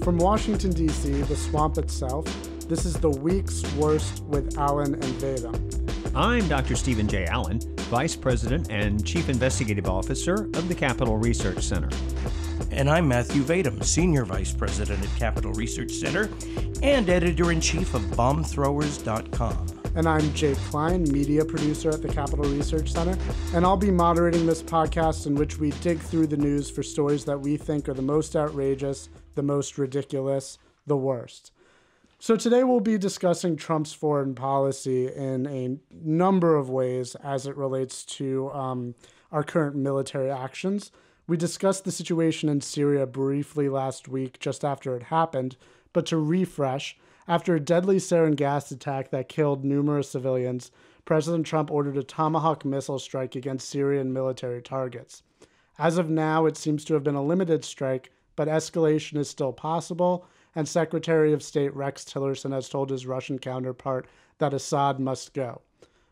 From Washington, D.C., the swamp itself, this is the week's worst with Allen and Vadum. I'm Dr. Stephen J. Allen, Vice President and Chief Investigative Officer of the Capital Research Center. And I'm Matthew Vadum, Senior Vice President at Capital Research Center and Editor-in-Chief of BombThrowers.com. And I'm Jake Klein, Media Producer at the Capital Research Center, and I'll be moderating this podcast in which we dig through the news for stories that we think are the most outrageous, the most ridiculous, the worst. So today we'll be discussing Trump's foreign policy in a number of ways as it relates to our current military actions. We discussed the situation in Syria briefly last week, just after it happened, but to refresh, after a deadly sarin gas attack that killed numerous civilians, President Trump ordered a Tomahawk missile strike against Syrian military targets. As of now, it seems to have been a limited strike, but escalation is still possible, and Secretary of State Rex Tillerson has told his Russian counterpart that Assad must go.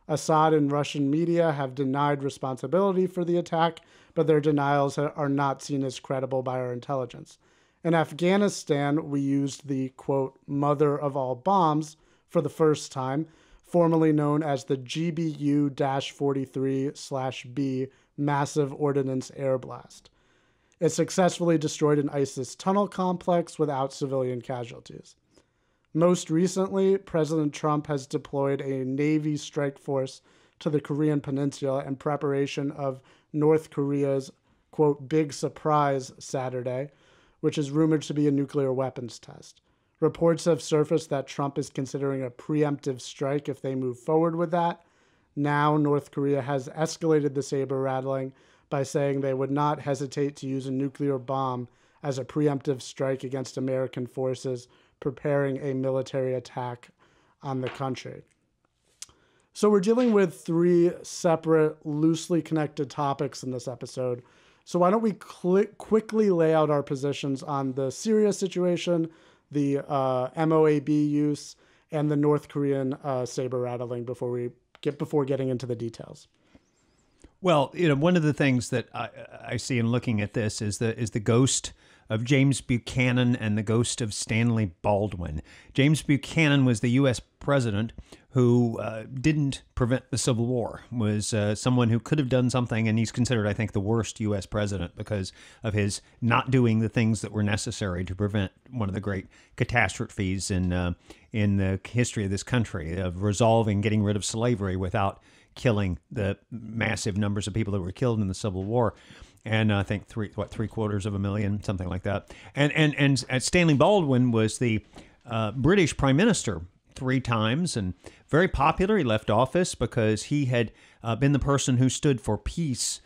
Assad and Russian media have denied responsibility for the attack, but their denials are not seen as credible by our intelligence. In Afghanistan, we used the, quote, mother of all bombs for the first time, formerly known as the GBU-43/B Massive Ordnance Air Blast. It successfully destroyed an ISIS tunnel complex without civilian casualties. Most recently, President Trump has deployed a Navy strike force to the Korean Peninsula in preparation of North Korea's, quote, big surprise Saturday, which is rumored to be a nuclear weapons test. Reports have surfaced that Trump is considering a preemptive strike if they move forward with that. Now, North Korea has escalated the saber-rattling by saying they would not hesitate to use a nuclear bomb as a preemptive strike against American forces preparing a military attack on the country. So we're dealing with three separate, loosely connected topics in this episode. So why don't we quickly lay out our positions on the Syria situation, the MOAB use, and the North Korean saber-rattling before getting into the details. Well, one of the things that I see in looking at this is the ghost of James Buchanan and the ghost of Stanley Baldwin. James Buchanan was the U.S. president who didn't prevent the Civil War, was someone who could have done something, and he's considered, I think, the worst U.S. president because of his not doing the things that were necessary to prevent one of the great catastrophes in the history of this country, of getting rid of slavery without killing the massive numbers of people that were killed in the Civil War. And I think 750,000, something like that. And Stanley Baldwin was the British prime minister 3 times and very popular. He left office because he had been the person who stood for peace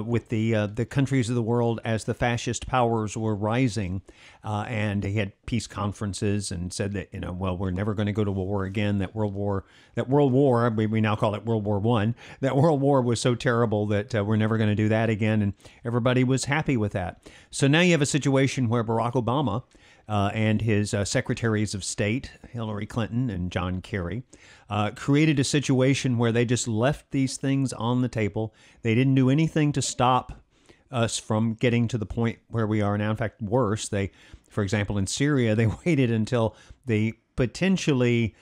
with the countries of the world as the fascist powers were rising, and he had peace conferences and said that we're never going to go to war again. That World War we now call it World War I. That World War was so terrible that we're never going to do that again, and everybody was happy with that. So now you have a situation where Barack Obama and his secretaries of state, Hillary Clinton and John Kerry, created a situation where they just left these things on the table. They didn't do anything to stop us from getting to the point where we are now. In fact, worse, for example, in Syria, they waited until the potentially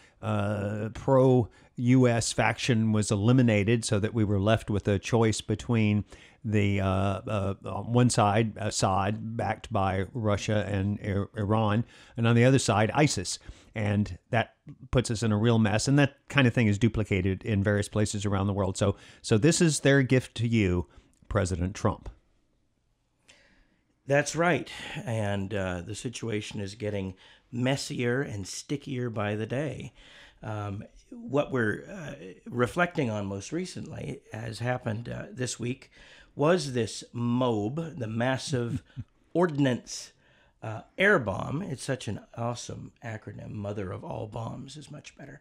pro-U.S. faction was eliminated so that we were left with a choice between the on one side, Assad, backed by Russia and Iran, and on the other side, ISIS. And that puts us in a real mess. And that kind of thing is duplicated in various places around the world. So this is their gift to you, President Trump. That's right. And the situation is getting messier and stickier by the day. What we're reflecting on most recently, as happened this week, was this MOAB, the Massive Ordnance Air Bomb. It's such an awesome acronym. Mother of all bombs is much better.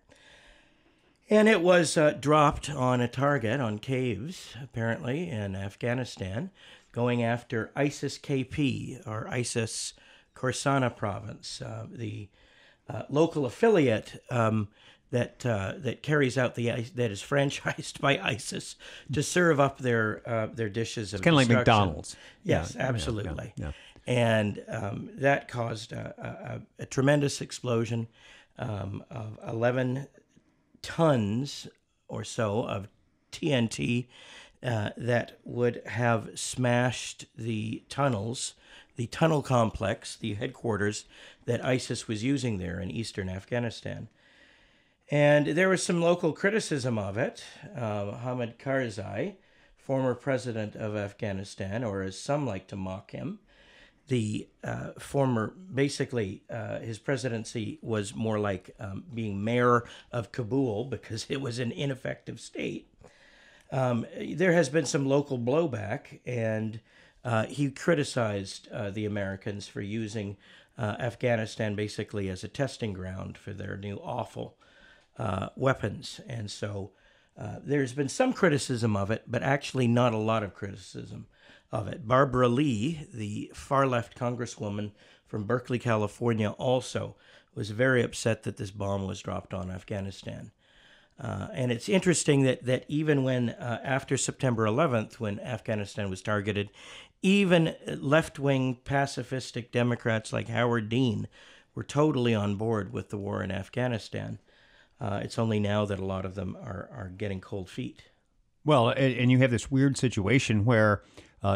And it was dropped on a target on caves, apparently, in Afghanistan, going after ISIS-KP, or ISIS Khorasan province, the local affiliate that carries out that is franchised by ISIS to serve up their dishes of kind of like McDonald's. Yes, absolutely. Yeah. And that caused a tremendous explosion of 11 tons or so of TNT that would have smashed the tunnel complex, the headquarters that ISIS was using there in eastern Afghanistan. And there was some local criticism of it. Hamid Karzai, former president of Afghanistan, or as some like to mock him, his presidency was more like being mayor of Kabul because it was an ineffective state. There has been some local blowback, and he criticized the Americans for using Afghanistan basically as a testing ground for their new awful weapons. And so there's been some criticism of it, but actually not a lot of criticism of it. Barbara Lee, the far-left congresswoman from Berkeley, California, also was very upset that this bomb was dropped on Afghanistan. And it's interesting that even when, after September 11th, when Afghanistan was targeted, even left-wing pacifistic Democrats like Howard Dean were totally on board with the war in Afghanistan. It's only now that a lot of them are getting cold feet. Well, and you have this weird situation where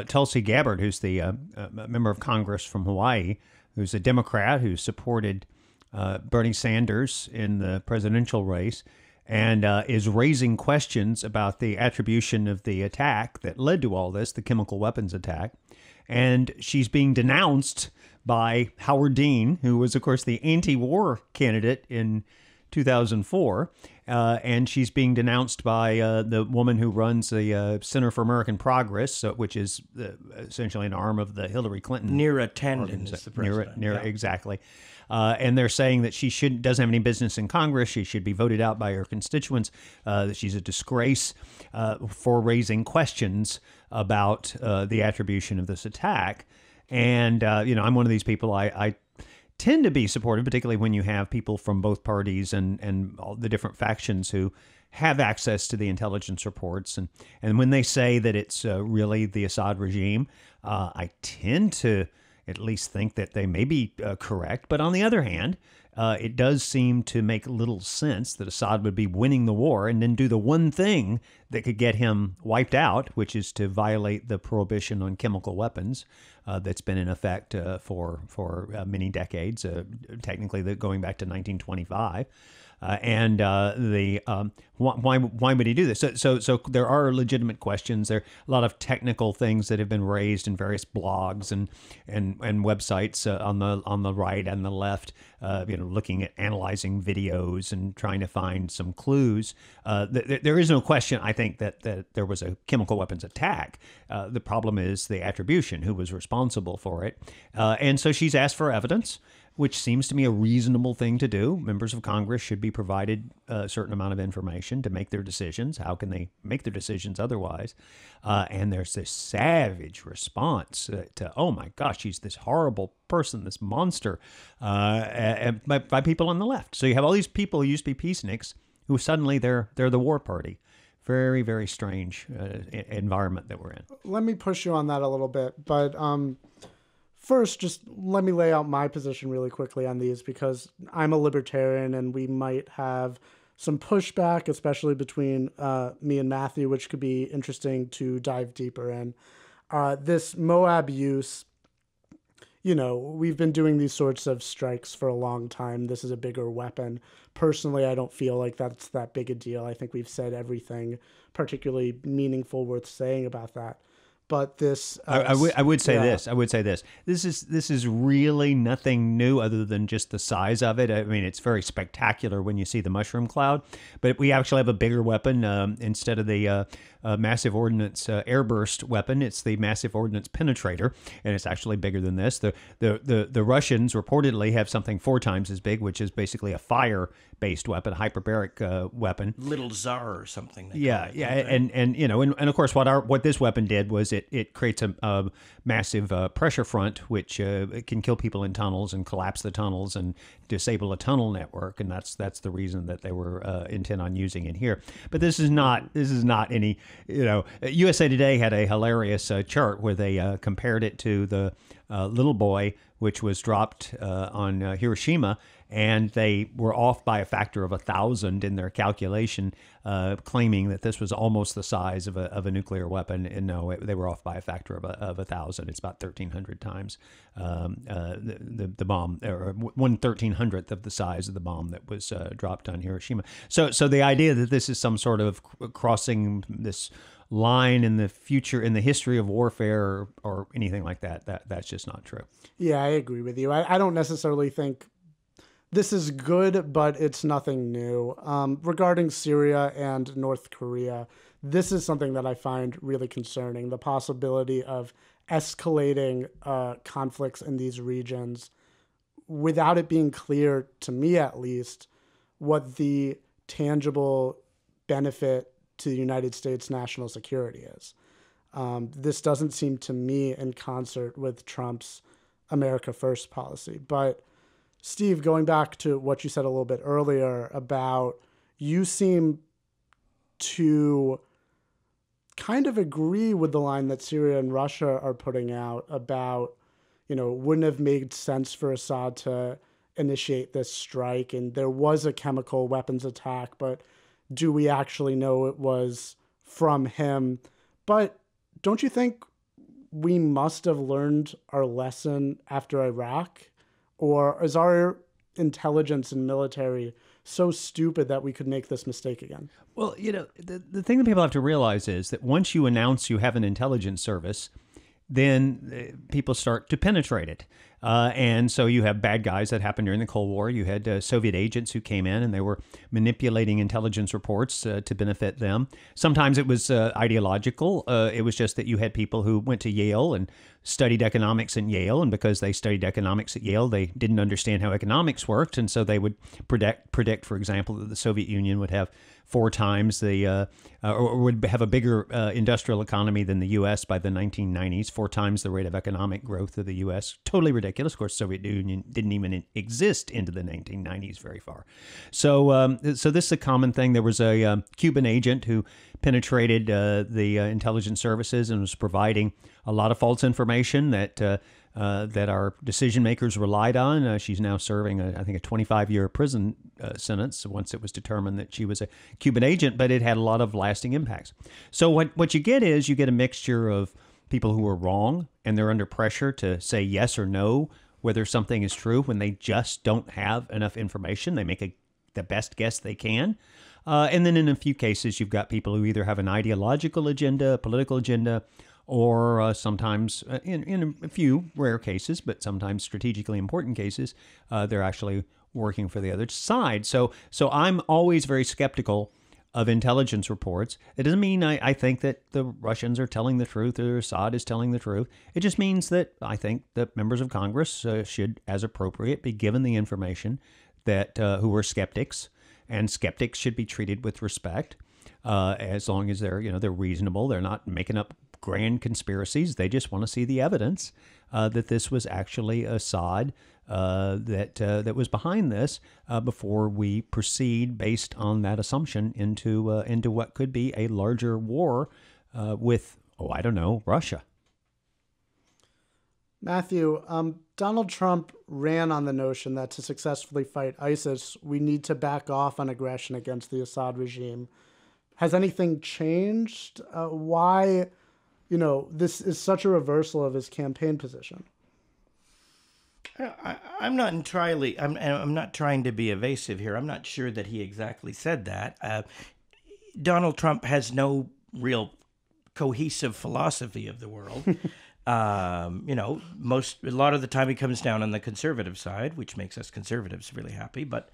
Tulsi Gabbard, who's the member of Congress from Hawaii, who's a Democrat who supported Bernie Sanders in the presidential race, and is raising questions about the attribution of the attack that led to all this, the chemical weapons attack. And she's being denounced by Howard Dean, who was, of course, the anti-war candidate in 2004. And she's being denounced by the woman who runs the Center for American Progress, which is essentially an arm of the Hillary Clinton. Neera Tanden is the president. Neera, exactly. And they're saying that she doesn't have any business in Congress. She should be voted out by her constituents. That she's a disgrace for raising questions about the attribution of this attack. And, I'm one of these people, I tend to be supportive, particularly when you have people from both parties and all the different factions who have access to the intelligence reports. And when they say that it's really the Assad regime, I tend to at least think that they may be correct. But on the other hand, it does seem to make little sense that Assad would be winning the war and then do the one thing that could get him wiped out, which is to violate the prohibition on chemical weapons that's been in effect for many decades, technically going back to 1925. Why would he do this? So there are legitimate questions. There are a lot of technical things that have been raised in various blogs and websites on the right and the left. Looking at analyzing videos and trying to find some clues. There is no question, I think, that there was a chemical weapons attack. The problem is the attribution, who was responsible for it. And so she's asked for evidence, which seems to me a reasonable thing to do. Members of Congress should be provided a certain amount of information to make their decisions. How can they make their decisions otherwise? And there's this savage response to, oh my gosh, she's this horrible person, this monster, by people on the left. So you have all these people who used to be peaceniks who suddenly they're the war party. Very, very strange environment that we're in. Let me push you on that a little bit, but first, just let me lay out my position really quickly on these, because I'm a libertarian and we might have some pushback, especially between me and Matthew, which could be interesting to dive deeper in. This Moab use, we've been doing these sorts of strikes for a long time. This is a bigger weapon. Personally, I don't feel like that's that big a deal. I think we've said everything particularly meaningful worth saying about that. But this, I would say this. I would say this. This is really nothing new other than just the size of it. I mean, it's very spectacular when you see the mushroom cloud. But we actually have a bigger weapon instead of the massive ordnance airburst weapon. It's the massive ordnance penetrator, and it's actually bigger than this. The Russians reportedly have something 4 times as big, which is basically a fire-based weapon, a hyperbaric weapon. Little Tsar or something. Yeah. And of course, what this weapon did was it creates a massive pressure front, which can kill people in tunnels and collapse the tunnels and disable a tunnel network, and that's the reason that they were intent on using it here. But this is not any. USA Today had a hilarious chart where they compared it to the little boy, which was dropped on Hiroshima, and they were off by a factor of 1,000 in their calculation, claiming that this was almost the size of a nuclear weapon. And no, they were off by a factor of 1,000. It's about 1,300 times the bomb, or 1/1300th of the size of the bomb that was dropped on Hiroshima. So the idea that this is some sort of crossing this line in the future, in the history of warfare, or anything like that's just not true. Yeah, I agree with you. I don't necessarily think this is good, but it's nothing new. Regarding Syria and North Korea, this is something that I find really concerning, the possibility of escalating conflicts in these regions without it being clear, to me at least, what the tangible benefit to the United States national security is. This doesn't seem to me in concert with Trump's America First policy. But Steve, going back to what you said a little bit earlier about, you seem to kind of agree with the line that Syria and Russia are putting out about, wouldn't have made sense for Assad to initiate this strike. And there was a chemical weapons attack, but do we actually know it was from him? But don't you think we must have learned our lesson after Iraq? Or is our intelligence and military so stupid that we could make this mistake again? Well, the thing that people have to realize is that once you announce you have an intelligence service, then people start to penetrate it. And so you have bad guys. That happened during the Cold War. You had Soviet agents who came in and they were manipulating intelligence reports to benefit them. Sometimes it was ideological. It was just that you had people who went to Yale and studied economics in Yale. And because they studied economics at Yale, they didn't understand how economics worked. And so they would predict, for example, that the Soviet Union would have 4 times the, or would have a bigger industrial economy than the U.S. by the 1990s, 4 times the rate of economic growth of the U.S. Totally ridiculous. Of course, the Soviet Union didn't even exist into the 1990s very far. So this is a common thing. There was a Cuban agent who penetrated the intelligence services and was providing a lot of false information that our decision makers relied on. She's now serving, I think, a 25-year prison sentence once it was determined that she was a Cuban agent, but it had a lot of lasting impacts. So what you get is you get a mixture of people who are wrong and they're under pressure to say yes or no whether something is true when they just don't have enough information. They make the best guess they can. And then in a few cases, you've got people who either have an ideological agenda, a political agenda, or sometimes, in a few rare cases, but sometimes strategically important cases, they're actually working for the other side. So I'm always very skeptical of intelligence reports. It doesn't mean I think that the Russians are telling the truth or Assad is telling the truth. It just means that I think that members of Congress should, as appropriate, be given the information that who are skeptics, and skeptics should be treated with respect, as long as they're reasonable. They're not making up grand conspiracies. They just want to see the evidence that this was actually Assad that was behind this before we proceed based on that assumption into what could be a larger war with, Russia. Matthew, Donald Trump ran on the notion that to successfully fight ISIS, we need to back off on aggression against the Assad regime. Has anything changed? Why, this is such a reversal of his campaign position? I'm not trying to be evasive here. I'm not sure that he exactly said that. Donald Trump has no real cohesive philosophy of the world. A lot of the time he comes down on the conservative side, which makes us conservatives really happy. But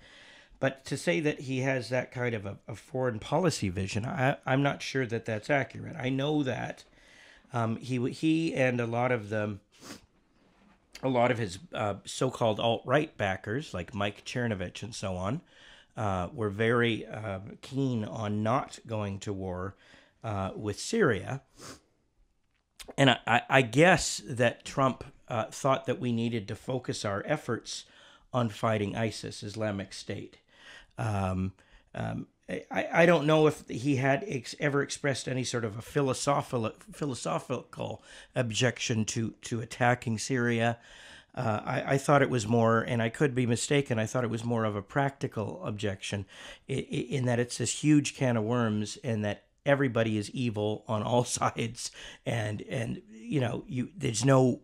to say that he has that kind of a foreign policy vision, I'm not sure that that's accurate. I know that he and a lot of his so-called alt-right backers, like Mike Chernovich and so on, were very keen on not going to war with Syria. And I guess that Trump thought that we needed to focus our efforts on fighting ISIS, Islamic State. I don't know if he had ever expressed any sort of a philosophical objection to attacking Syria. I thought it was more, and I could be mistaken, I thought it was more of a practical objection in that it's this huge can of worms and that everybody is evil on all sides. And there's no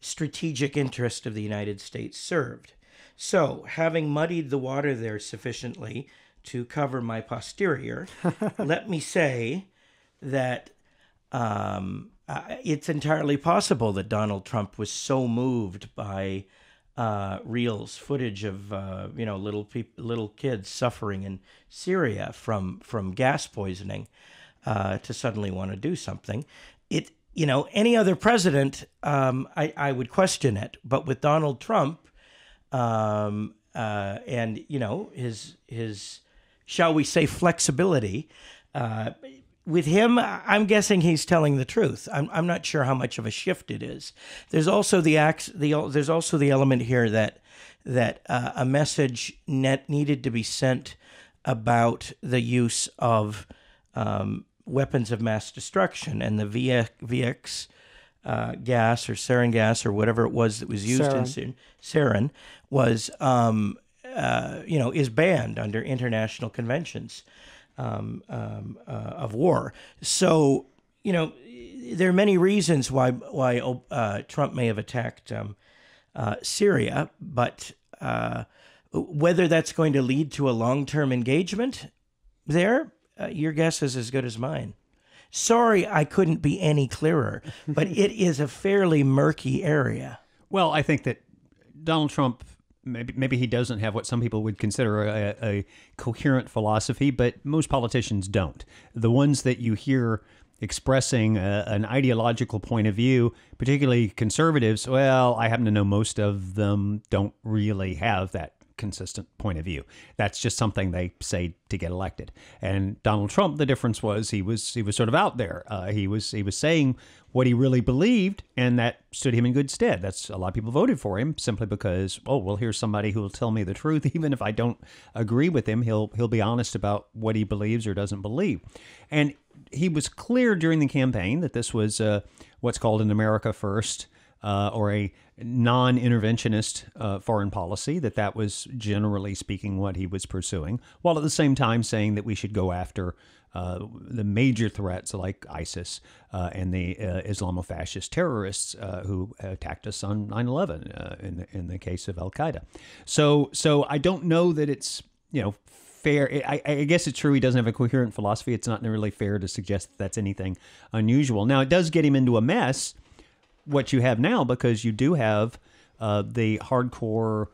strategic interest of the United States served. So having muddied the water there sufficiently to cover my posterior, let me say that it's entirely possible that Donald Trump was so moved by reels, footage of little kids suffering in Syria from gas poisoning to suddenly want to do something. Any other president, I would question it, but with Donald Trump, and his shall we say flexibility. With him, I'm guessing he's telling the truth. I'm not sure how much of a shift it is. There's also the element here that a message needed to be sent about the use of weapons of mass destruction, and the VX gas or sarin gas or whatever it was that was used in sarin was is banned under international conventions of war. So, there are many reasons why Trump may have attacked Syria, but whether that's going to lead to a long-term engagement there, your guess is as good as mine. Sorry, I couldn't be any clearer, but it is a fairly murky area. Well, I think that Donald Trump, maybe he doesn't have what some people would consider a coherent philosophy, but most politicians don't. The ones that you hear expressing an ideological point of view, particularly conservatives, well, I happen to know most of them don't really have that consistent point of view. That's just something they say to get elected. And Donald Trump, the difference was he was sort of out there. He was saying what he really believed, and that stood him in good stead. That's a lot of people voted for him simply because, oh, well, here's somebody who will tell me the truth, even if I don't agree with him. He'll be honest about what he believes or doesn't believe. And he was clear during the campaign that this was what's called an America First or a non-interventionist foreign policy, that was generally speaking what he was pursuing, while at the same time saying that we should go after the major threats like ISIS and the Islamofascist terrorists who attacked us on 9/11 in the case of Al-Qaeda. So I don't know that it's fair. I guess it's true he doesn't have a coherent philosophy. It's not really fair to suggest that that's anything unusual. Now, it does get him into a mess, what you have now, because you do have the hardcore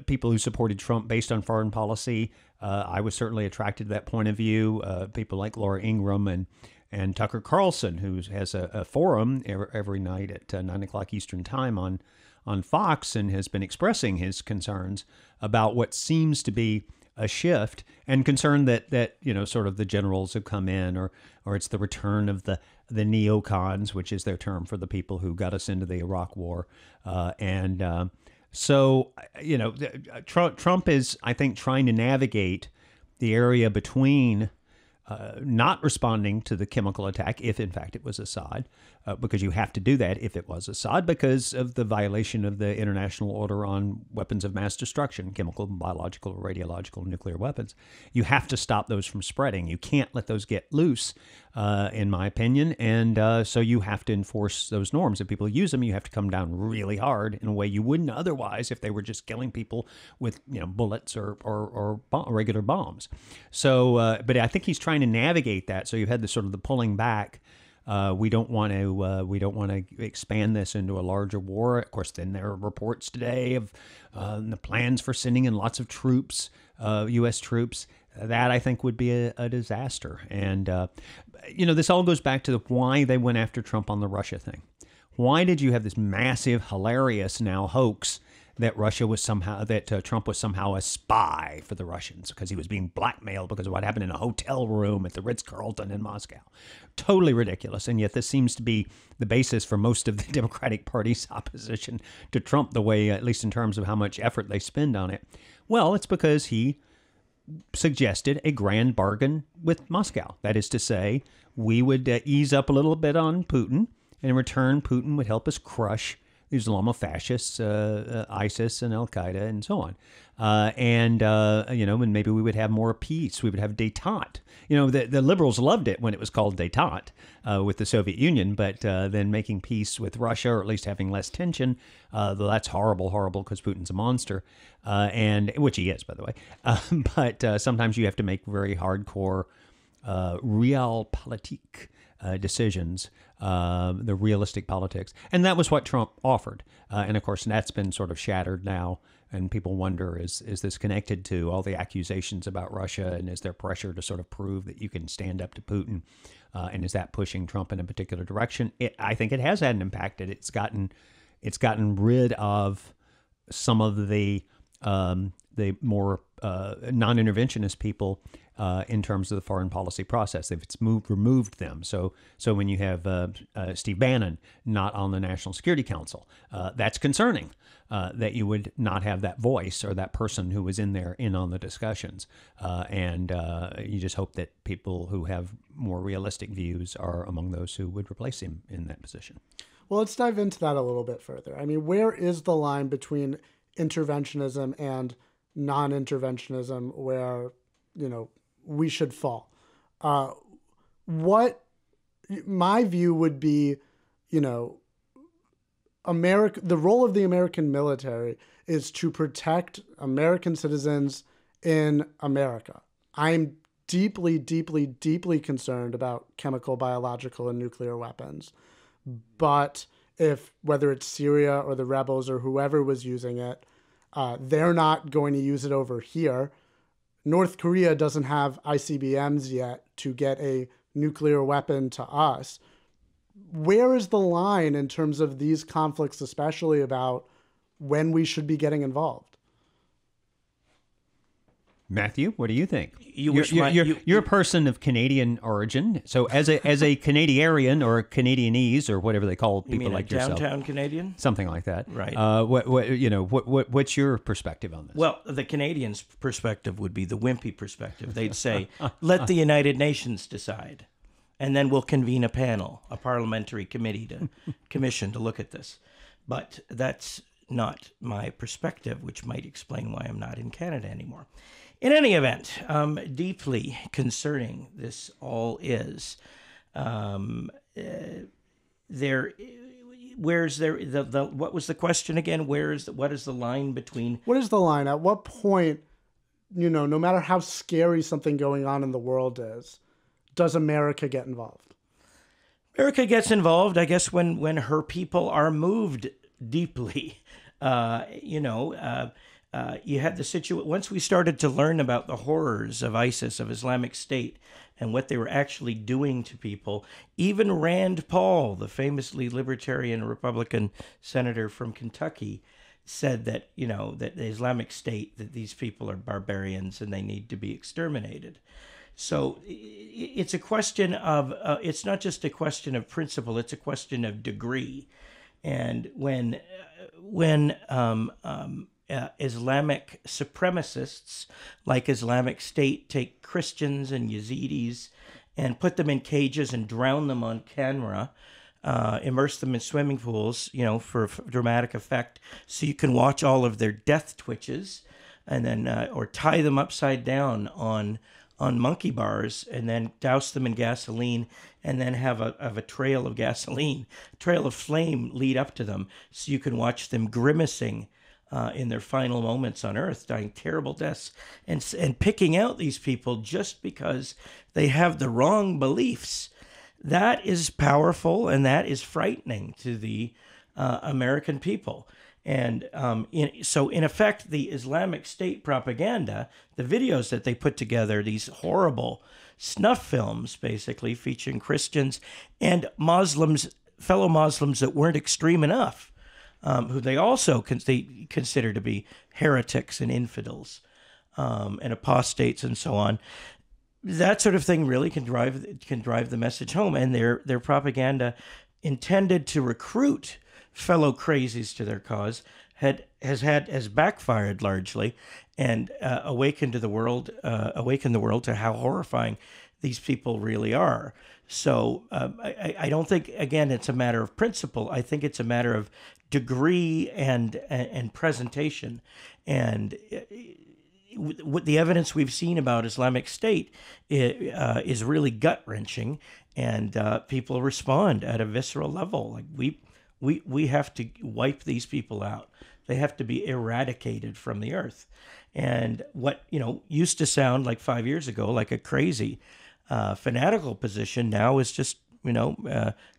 people who supported Trump based on foreign policy. I was certainly attracted to that point of view. People like Laura Ingraham and Tucker Carlson, who has a forum every night at 9 o'clock Eastern time on Fox, and has been expressing his concerns about what seems to be a shift, and concern that sort of the generals have come in, or it's the return of the neocons, which is their term for the people who got us into the Iraq War. So Trump is, I think, trying to navigate the area between not responding to the chemical attack, if in fact it was Assad, because you have to do that if it was Assad, because of the violation of the international order on weapons of mass destruction, chemical, biological, radiological, nuclear weapons. You have to stop those from spreading. You can't let those get loose, in my opinion. And so you have to enforce those norms. If people use them, you have to come down really hard in a way you wouldn't otherwise if they were just killing people with bullets or regular bombs. So, but I think he's trying to navigate that. So you've had this sort of the pulling back. We don't want to expand this into a larger war. Of course, then there are reports today of the plans for sending in lots of troops, U.S. troops. That, I think, would be a disaster. And this all goes back to why they went after Trump on the Russia thing. Why did you have this massive, hilarious now hoax that Trump was somehow a spy for the Russians because he was being blackmailed because of what happened in a hotel room at the Ritz-Carlton in Moscow? Totally ridiculous. And yet this seems to be the basis for most of the Democratic Party's opposition to Trump, the way, at least in terms of how much effort they spend on it. Well, it's because he suggested a grand bargain with Moscow. That is to say, we would ease up a little bit on Putin, and in return, Putin would help us crush the Islamofascists, ISIS and Al-Qaeda and so on. And maybe we would have more peace. We would have détente. The liberals loved it when it was called détente with the Soviet Union, but then making peace with Russia, or at least having less tension, though that's horrible, because Putin's a monster, and which he is, by the way. But sometimes you have to make very hardcore realpolitik decisions, the realistic politics. And that was what Trump offered. And of course, that's been sort of shattered now. And people wonder, is this connected to all the accusations about Russia? And is there pressure to sort of prove that you can stand up to Putin? And is that pushing Trump in a particular direction? I think it has had an impact. It's gotten rid of some of the more non-interventionist people in terms of the foreign policy process. It's removed them. So when you have Steve Bannon not on the National Security Council, that's concerning that you would not have that voice or that person who was in on the discussions. And you just hope that people who have more realistic views are among those who would replace him in that position. Well, let's dive into that a little bit further. I mean, where is the line between interventionism and non-interventionism where, we should fall? What my view would be, the role of the American military is to protect American citizens in America. I'm deeply, deeply, deeply concerned about chemical, biological, and nuclear weapons. But whether it's Syria or the rebels or whoever was using it, they're not going to use it over here. North Korea doesn't have ICBMs yet to get a nuclear weapon to us. Where is the line in terms of these conflicts, especially about when we should be getting involved? Matthew, what do you think? You're a person of Canadian origin, so as a Canadiarian or a Canadianese or whatever they call people like yourself, downtown Canadian, something like that, right? What's your perspective on this? Well, the Canadians' perspective would be the wimpy perspective. They'd say, "Let the United Nations decide, and then we'll convene a panel, a parliamentary commission to look at this." But that's not my perspective, which might explain why I'm not in Canada anymore. In any event, deeply concerning this all is. What was the question again? What is the line between? What is the line? At what point, no matter how scary something going on in the world is, does America get involved? America gets involved, I guess, when her people are moved deeply. You had the situation, once we started to learn about the horrors of ISIS, of Islamic State, and what they were actually doing to people, even Rand Paul, the famously libertarian Republican senator from Kentucky, said that, that the Islamic State, that these people are barbarians and they need to be exterminated. So it's a question of, it's not just a question of principle, it's a question of degree. And when Islamic supremacists like Islamic State take Christians and Yazidis and put them in cages and drown them on camera, immerse them in swimming pools, for dramatic effect, so you can watch all of their death twitches, and then or tie them upside down on monkey bars and then douse them in gasoline and then have a trail of flame lead up to them, so you can watch them grimacing in their final moments on Earth, dying terrible deaths, and picking out these people just because they have the wrong beliefs. That is powerful, and that is frightening to the American people. And so, in effect, the Islamic State propaganda, the videos that they put together, these horrible snuff films, basically featuring Christians and Muslims, fellow Muslims that weren't extreme enough, who they also consider to be heretics and infidels and apostates and so on. That sort of thing really can drive the message home, and their propaganda intended to recruit fellow crazies to their cause has backfired largely, and awakened the world to how horrifying these people really are. So I don't think, again, it's a matter of principle. I think it's a matter of degree and presentation. And what the evidence we've seen about Islamic State is really gut-wrenching, and people respond at a visceral level. Like we have to wipe these people out. They have to be eradicated from the earth. And what used to sound like 5 years ago like a crazy fanatical position now is just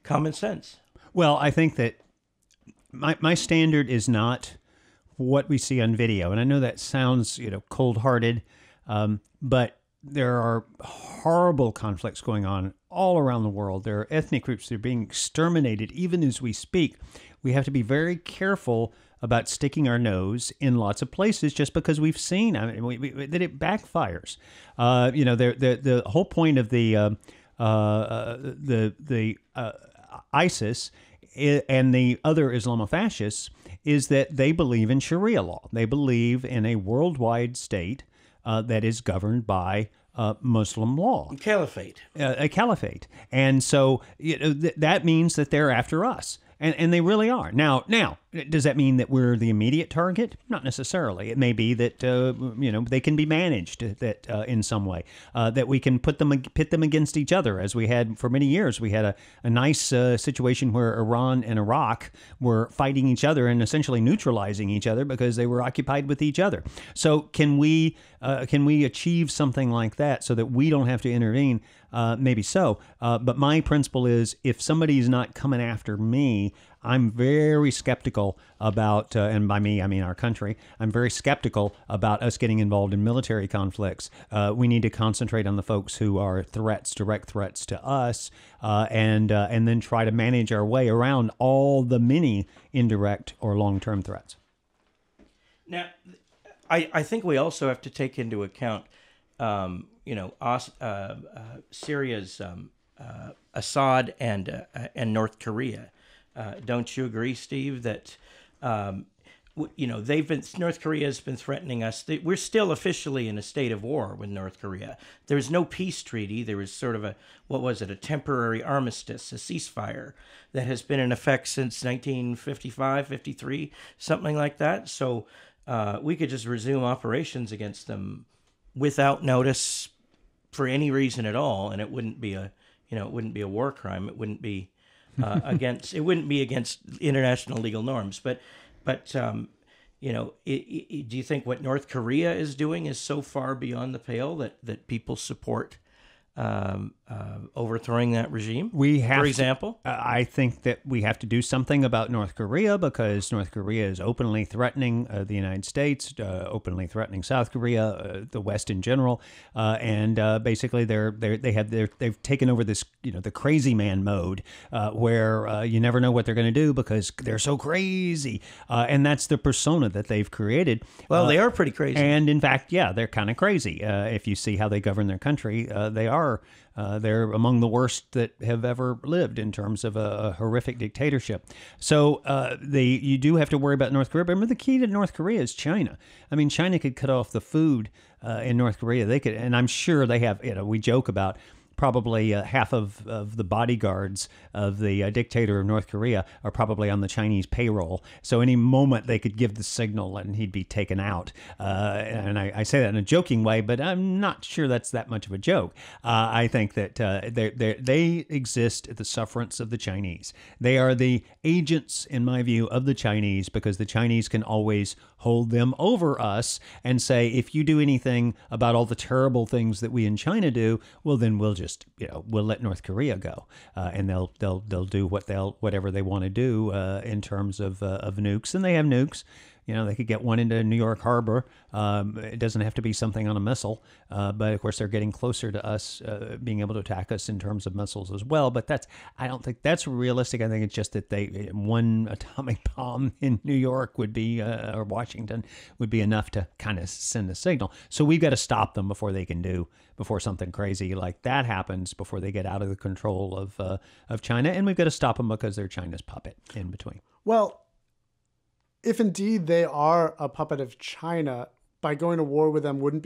common sense. Well, I think that my standard is not what we see on video, and I know that sounds cold-hearted, but there are horrible conflicts going on all around the world. There are ethnic groups that are being exterminated even as we speak. We have to be very careful about sticking our nose in lots of places just because we've seen that it backfires. The whole point of the ISIS and the other Islamofascists is that they believe in Sharia law. They believe in a worldwide state that is governed by Muslim law. Caliphate. A caliphate. And so that means that they're after us. And they really are. Now, does that mean that we're the immediate target? Not necessarily. It may be that they can be managed that in some way, that we can pit them against each other, as we had for many years. We had a nice situation where Iran and Iraq were fighting each other and essentially neutralizing each other because they were occupied with each other. So can we achieve something like that so that we don't have to intervene? Maybe so. But my principle is, if somebody's not coming after me, I'm very skeptical about, and by me, I mean our country, I'm very skeptical about us getting involved in military conflicts. We need to concentrate on the folks who are direct threats to us, and then try to manage our way around all the many indirect or long-term threats. Now, I think we also have to take into account, Syria's Assad and North Korea. Don't you agree, Steve, that North Korea has been threatening us? We're still officially in a state of war with North Korea. There was no peace treaty. There was sort of a temporary armistice, a ceasefire that has been in effect since 1955, 53, something like that. So we could just resume operations against them without notice for any reason at all, and it wouldn't be a war crime. It wouldn't be against international legal norms. But do you think what North Korea is doing is so far beyond the pale that people support overthrowing that regime? For example? I think that we have to do something about North Korea, because North Korea is openly threatening the United States, openly threatening South Korea, the West in general, and basically they've taken over this the crazy man mode, where you never know what they're going to do because they're so crazy, and that's the persona that they've created. Well, they are pretty crazy, and in fact, yeah, they're kind of crazy. If you see how they govern their country, they're among the worst that have ever lived in terms of a horrific dictatorship. So you do have to worry about North Korea. But remember, the key to North Korea is China. I mean, China could cut off the food in North Korea. They could, and I'm sure they have. We joke about probably half of the bodyguards of the dictator of North Korea are probably on the Chinese payroll. So any moment they could give the signal and he'd be taken out. And I say that in a joking way, but I'm not sure that's that much of a joke. I think that they exist at the sufferance of the Chinese. They are the agents, in my view, of the Chinese, because the Chinese can always hold them over us and say, if you do anything about all the terrible things that we in China do, well, then we'll just we'll let North Korea go, and they'll do whatever they want to do in terms of nukes, and they have nukes. They could get one into New York Harbor. It doesn't have to be something on a missile, but of course they're getting closer to us being able to attack us in terms of missiles as well. But I don't think that's realistic. I think it's just that one atomic bomb in New York would be, or Washington would be enough to kind of send a signal. So we've got to stop them before something crazy like that happens, before they get out of the control of China, and we've got to stop them because they're China's puppet in between. Well, if indeed they are a puppet of China, by going to war with them, wouldn't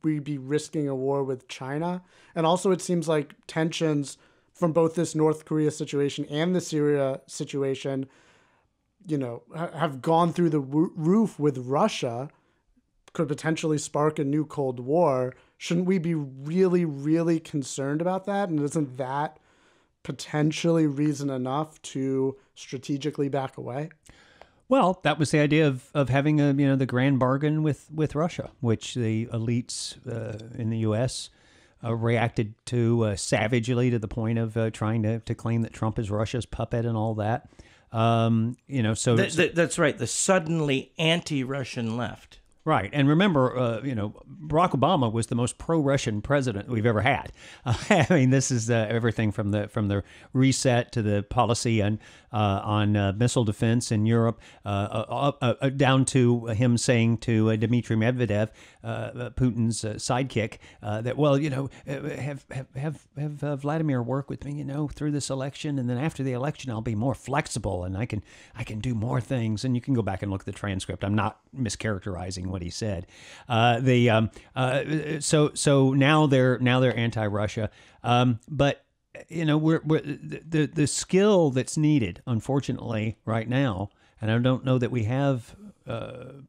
we be risking a war with China? And also, it seems like tensions from both this North Korea situation and the Syria situation, have gone through the roof with Russia, could potentially spark a new Cold War. Shouldn't we be really, really concerned about that? And isn't that potentially reason enough to strategically back away? Well, that was the idea of having the grand bargain with Russia, which the elites in the U.S. Reacted to savagely, to the point of trying to claim that Trump is Russia's puppet and all that. That's right. The suddenly anti-Russian left. Right. And remember, Barack Obama was the most pro-Russian president we've ever had. I mean, this is everything from the reset to the policy on missile defense in Europe, down to him saying to Dmitry Medvedev, Putin's sidekick, that, have Vladimir work with me, through this election, and then after the election, I'll be more flexible and I can do more things. And you can go back and look at the transcript. I'm not mischaracterizing what he said. So now they're anti-Russia, but we're the skill that's needed, unfortunately, right now, and I don't know that we have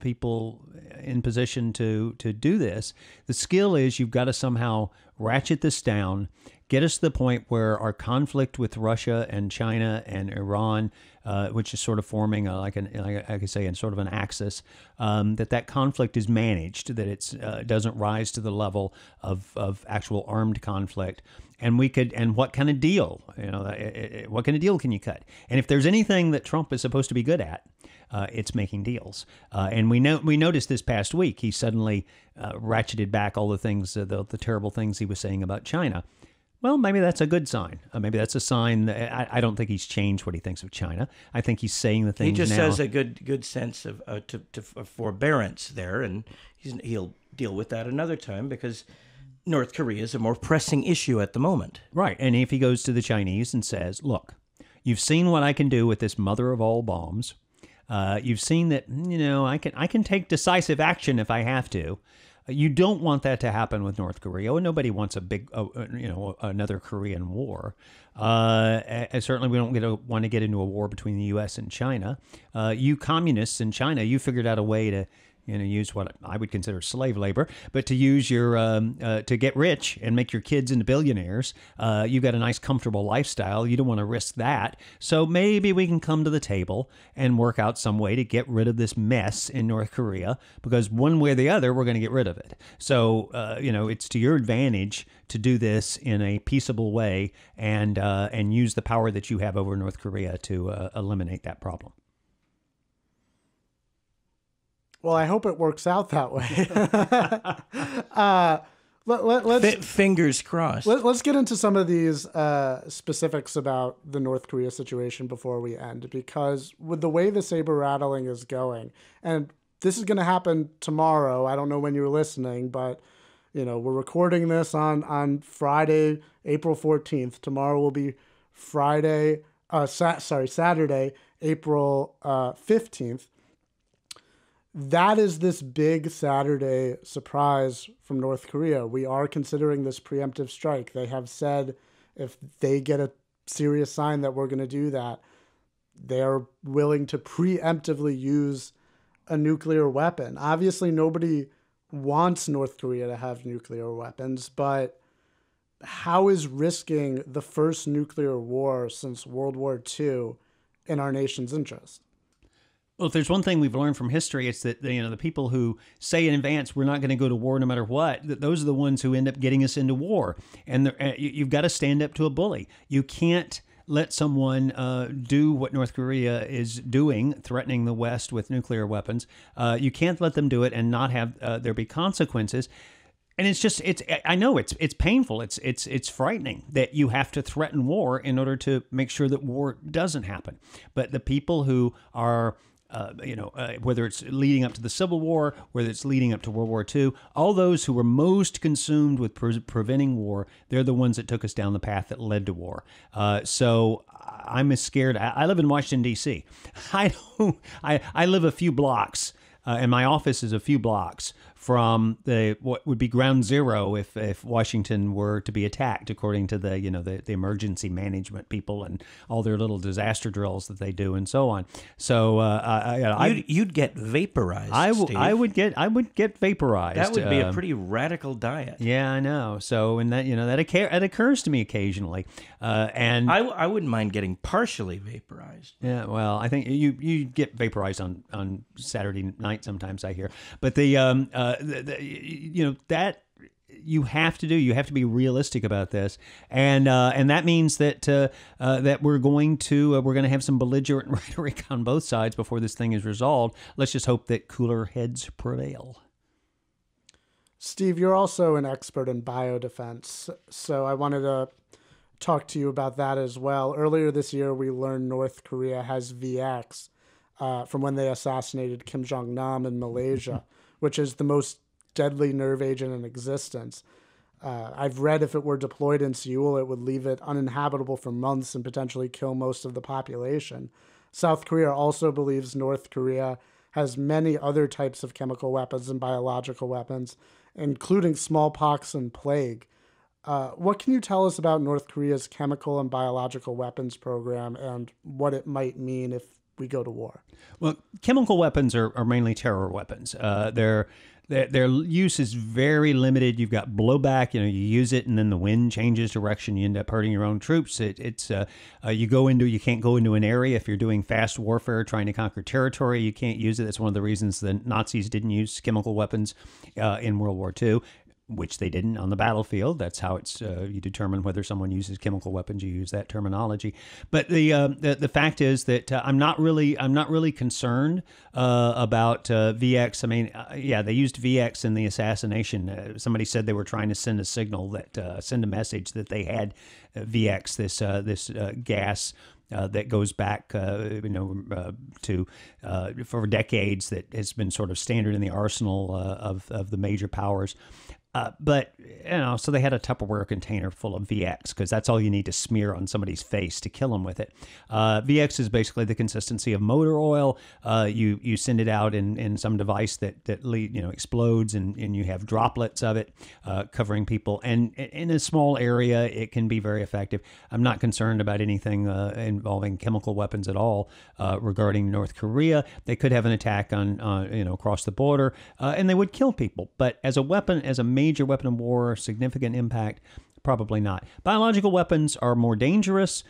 people in position to do this. The skill is you've got to somehow ratchet this down, get us to the point where our conflict with Russia and China and Iran, which is sort of forming like I could say, in sort of an axis, that conflict is managed, that it's doesn't rise to the level of actual armed conflict. And what kind of deal, what kind of deal can you cut? And if there's anything that Trump is supposed to be good at, it's making deals. And we noticed this past week, he suddenly ratcheted back all the things, the terrible things he was saying about China. Well, maybe that's a good sign. Maybe that's a sign that I don't think he's changed what he thinks of China. I think he's saying the things now. He just has a good sense of forbearance there, and he'll deal with that another time because North Korea is a more pressing issue at the moment. Right. And if he goes to the Chinese and says, look, you've seen what I can do with this mother of all bombs. You've seen that, I can take decisive action if I have to. You don't want that to happen with North Korea. Nobody wants a big, another Korean war. And certainly we don't want to get into a war between the U.S. and China. You communists in China, you figured out a way to use what I would consider slave labor, but to use your to get rich and make your kids into billionaires. You've got a nice, comfortable lifestyle. You don't want to risk that. So maybe we can come to the table and work out some way to get rid of this mess in North Korea, because one way or the other, we're going to get rid of it. So, it's to your advantage to do this in a peaceable way and use the power that you have over North Korea to eliminate that problem. Well, I hope it works out that way. Fingers crossed. Let's get into some of these specifics about the North Korea situation before we end, because with the way the saber rattling is going, and this is going to happen tomorrow. I don't know when you're listening, but we're recording this on Friday, April 14th. Tomorrow will be Saturday, April 15th. That is this big Saturday surprise from North Korea. We are considering this preemptive strike. They have said if they get a serious sign that we're going to do that, they're willing to preemptively use a nuclear weapon. Obviously, nobody wants North Korea to have nuclear weapons, but how is risking the first nuclear war since World War II in our nation's interest? Well, if there's one thing we've learned from history, it's that the people who say in advance we're not going to go to war no matter what, that those are the ones who end up getting us into war. And you've got to stand up to a bully. You can't let someone do what North Korea is doing, threatening the West with nuclear weapons. You can't let them do it and not have there be consequences. And I know it's painful. It's frightening that you have to threaten war in order to make sure that war doesn't happen. But the people who are whether it's leading up to the Civil War, whether it's leading up to World War II, all those who were most consumed with preventing war, they're the ones that took us down the path that led to war. So I'm as scared. I live in Washington, D.C. I live a few blocks, and my office is a few blocks from what would be ground zero if Washington were to be attacked, according to the emergency management people and all their little disaster drills that they do and so on. So you'd get vaporized. Steve. I would get vaporized. That would be a pretty radical diet. Yeah, I know. So and that occurs to me occasionally, and I wouldn't mind getting partially vaporized. Yeah, well, I think you get vaporized on Saturday night sometimes, I hear, but that you have to do. You have to be realistic about this, and that means that we're going to have some belligerent rhetoric on both sides before this thing is resolved. Let's just hope that cooler heads prevail. Steve, you're also an expert in biodefense, so I wanted to talk to you about that as well. Earlier this year, we learned North Korea has VX from when they assassinated Kim Jong-nam in Malaysia, which is the most deadly nerve agent in existence. I've read if it were deployed in Seoul, it would leave it uninhabitable for months and potentially kill most of the population. South Korea also believes North Korea has many other types of chemical weapons and biological weapons, including smallpox and plague. What can you tell us about North Korea's chemical and biological weapons program and what it might mean if we go to war? Well, chemical weapons are mainly terror weapons. Their use is very limited. You've got blowback. You use it, and then the wind changes direction. You end up hurting your own troops. You can't go into an area if you're doing fast warfare, trying to conquer territory. You can't use it. That's one of the reasons the Nazis didn't use chemical weapons in World War II. Which they didn't on the battlefield. That's how it's you determine whether someone uses chemical weapons. You use that terminology. But the fact is that I'm not really concerned about VX. I mean, they used VX in the assassination. Somebody said they were trying to send a signal send a message that they had VX, this gas. That goes back, to for decades. That has been sort of standard in the arsenal of the major powers. But so they had a Tupperware container full of VX because that's all you need to smear on somebody's face to kill them with it. VX is basically the consistency of motor oil. You send it out in some device that explodes, and you have droplets of it covering people. And in a small area, it can be very effective. I'm not concerned about anything involving chemical weapons at all regarding North Korea. They could have an attack on across the border, and they would kill people. But as a weapon, as a major weapon of war, significant impact, probably not. Biological weapons are more dangerous,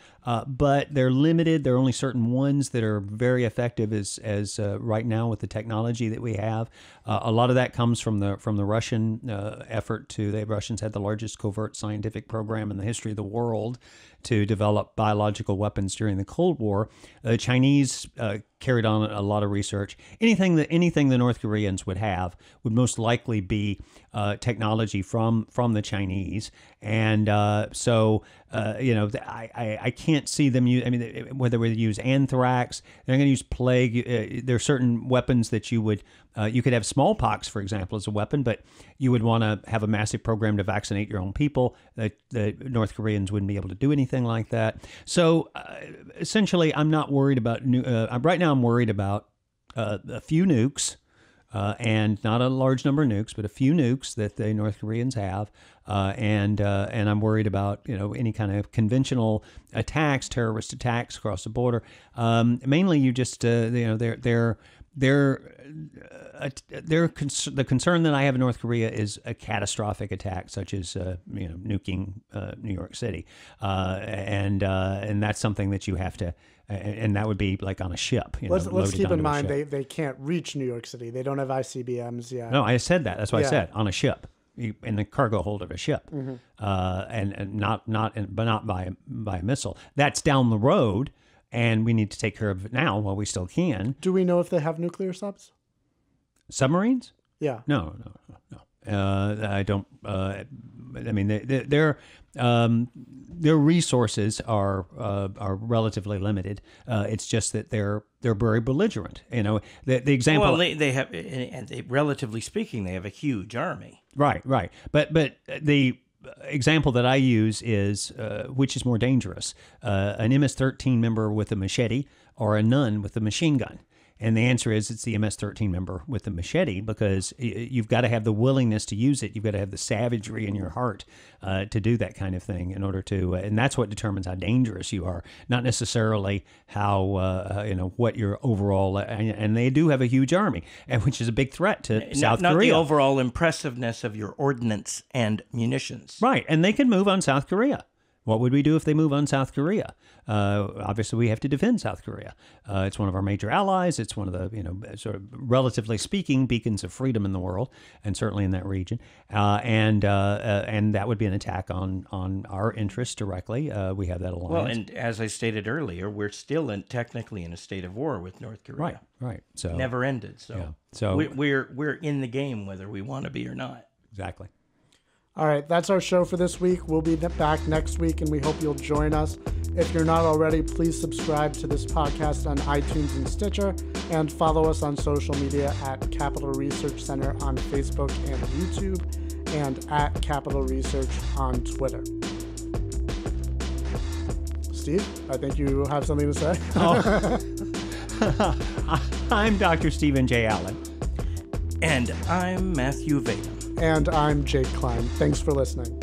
but they're limited. There are only certain ones that are very effective as right now with the technology that we have. A lot of that comes from the Russian effort the Russians had the largest covert scientific program in the history of the world to develop biological weapons during the Cold War. The Chinese carried on a lot of research. Anything the North Koreans would have would most likely be technology from the Chinese, and I can't see them use. I mean, whether they use anthrax, they're going to use plague. There are certain weapons that you could have smallpox, for example, as a weapon, but you would want to have a massive program to vaccinate your own people. The North Koreans wouldn't be able to do anything like that. So essentially, I'm not worried about right now. I'm worried about a few nukes. And not a large number of nukes, but a few nukes that the North Koreans have, and I'm worried about any kind of conventional attacks, terrorist attacks across the border. Mainly, you just the concern that I have in North Korea is a catastrophic attack, such as nuking New York City, and that's something that you have to. And that would be like on a ship. Let's keep in mind they can't reach New York City. They don't have ICBMs yet. No, I said that. That's what I said. On a ship, in the cargo hold of a ship, and not by a missile. That's down the road, and we need to take care of it now while we still can. Do we know if they have nuclear subs? Submarines? Yeah. No. I don't. I mean, they're their resources are relatively limited. It's just that they're very belligerent. You know, the example. Well, they have, and relatively speaking, they have a huge army. Right. But the example that I use is which is more dangerous, an MS-13 member with a machete or a nun with a machine gun? And the answer is it's the MS-13 member with the machete, because you've got to have the willingness to use it. You've got to have the savagery in your heart to do that kind of thing in order to, and that's what determines how dangerous you are, not necessarily how, what your overall, and they do have a huge army, and which is a big threat to South Korea. Not the overall impressiveness of your ordnance and munitions. Right, and they can move on South Korea. What would we do if they move on South Korea? Obviously, we have to defend South Korea. It's one of our major allies. It's one of the, sort of relatively speaking, beacons of freedom in the world, and certainly in that region. And that would be an attack on our interests directly. We have that alliance. Well, and as I stated earlier, we're still technically in a state of war with North Korea. Right. So never ended. So, yeah. So we're in the game whether we want to be or not. Exactly. All right, that's our show for this week. We'll be back next week, and we hope you'll join us. If you're not already, please subscribe to this podcast on iTunes and Stitcher, and follow us on social media at Capital Research Center on Facebook and YouTube, and at Capital Research on Twitter. Steve, I think you have something to say. I'm Dr. Stephen J. Allen. And I'm Matthew Vadum. And I'm Jake Klein. Thanks for listening.